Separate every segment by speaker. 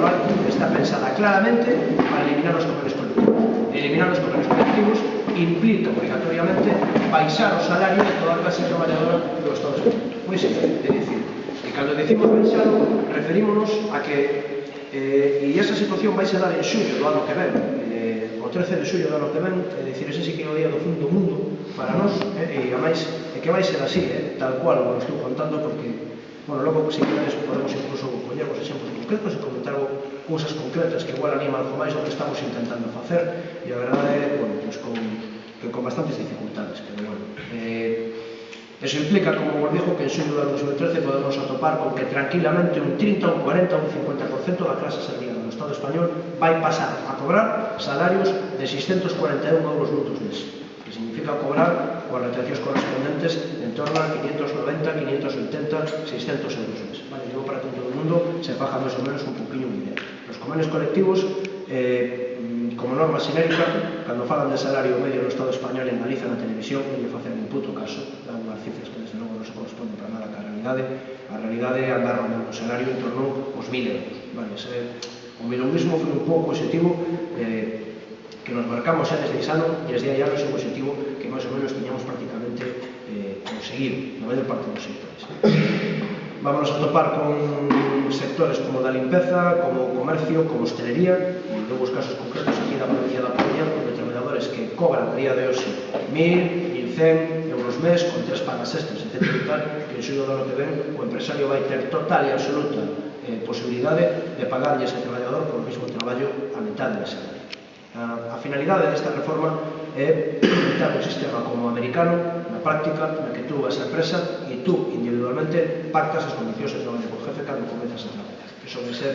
Speaker 1: laboral está pensada claramente para eliminar os convenios colectivos. Eliminar os convenios colectivos implica obrigatoriamente baixar o salario de toda a clase traballadora do Estado español. Pois é dicir, e cando decimos baixalo, referímonos a que e esa situación vai se dar en xullo do ano que ven, o 13 de xullo do ano que ven, é dicir, ese sí que é o día do fin do mundo para nós, e a máis é que vai ser así, tal cual o estou contando, porque, bueno, logo, se queres, podemos incluso poñer os exemplos concretos e comentar cousas concretas que igual animan algo máis do que estamos intentando facer, e a verdade é, bueno, pues con bastantes dificultades, pero bueno, eso implica, como vos digo, que en xullo do 2013 podemos atopar con que tranquilamente un 30, un 40, un 50% da clase servida do Estado español vai pasar a cobrar salarios de 641 euros brutos mes, que significa cobrar coas retencións correspondentes en torno a 590, 580, 600 euros mes. Vale, digo para que todo o mundo se faja máis ou menos un poquinho de idea. Os convenios colectivos, como norma xenérica, cando falan de salario medio no Estado español e analizan a televisión, non lle facen un puto caso, dan unhas cifras que desde logo non se corresponden para nada ca realidade. A realidade é andar rondando o salario en torno aos 1000 euros. Vale, o mismo foi un pouco o objetivo que nos marcamos xa desde ese ano, e desde aí anos é un objetivo que máis ou menos tiñamos prácticamente conseguido na maior parte dos sectores. Vamos a topar con sectores como da limpeza, como o comercio, como hostelería, e dous casos concretos aquí da provincia da Coruña, onde traballadores que cobran a día de hoxe 1.000, 1.100 euros mes, con 3 pagas extras, etc. e tal, que en xullo do ano que ven o empresario vai ter total e absoluta posibilidade de pagarlle a ese traballador por o mesmo traballo a metade de salario. A finalidade desta reforma é implementar un sistema como o americano, na práctica, na que tú vas a empresa e tú individualmente pactas as condicións de traballo co jefe cando comezas a traballar. Iso vai ser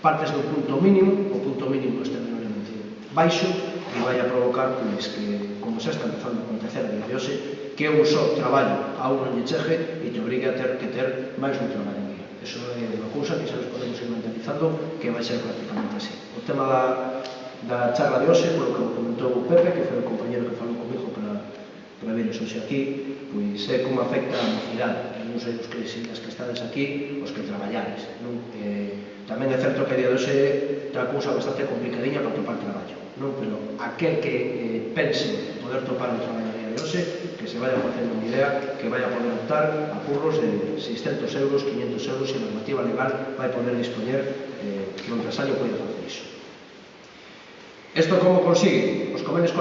Speaker 1: partes dun punto mínimo, o punto mínimo extraordinariamente baixo, e vai a provocar que, como xa está empezando a acontecer a día de hoxe, que un só traballo a un non lle chegue e te obrigue a ter que ter máis dun traballo en día. Iso é unha cousa que xa nos podemos ir mentalizando que vai ser prácticamente así. O tema da charla de hoxe, polo que comentou o Pepe, que foi o compañero que falou comigo para veros hoxe aquí, pois é como afecta a mocidade. Non sei os que estades aquí, os que traballades. Tamén é certo que a día de hoxe é unha cousa bastante complicadiña para topar traballo, pero aquel que pense poder topar un traballo a día de hoxe, que se vaya facendo unha idea, que vaya a poder optar a curros de 600 euros, 500 euros, e a normativa legal vai poder dispoñer que o empresario pode facer iso. Isto como consigue? Os convenios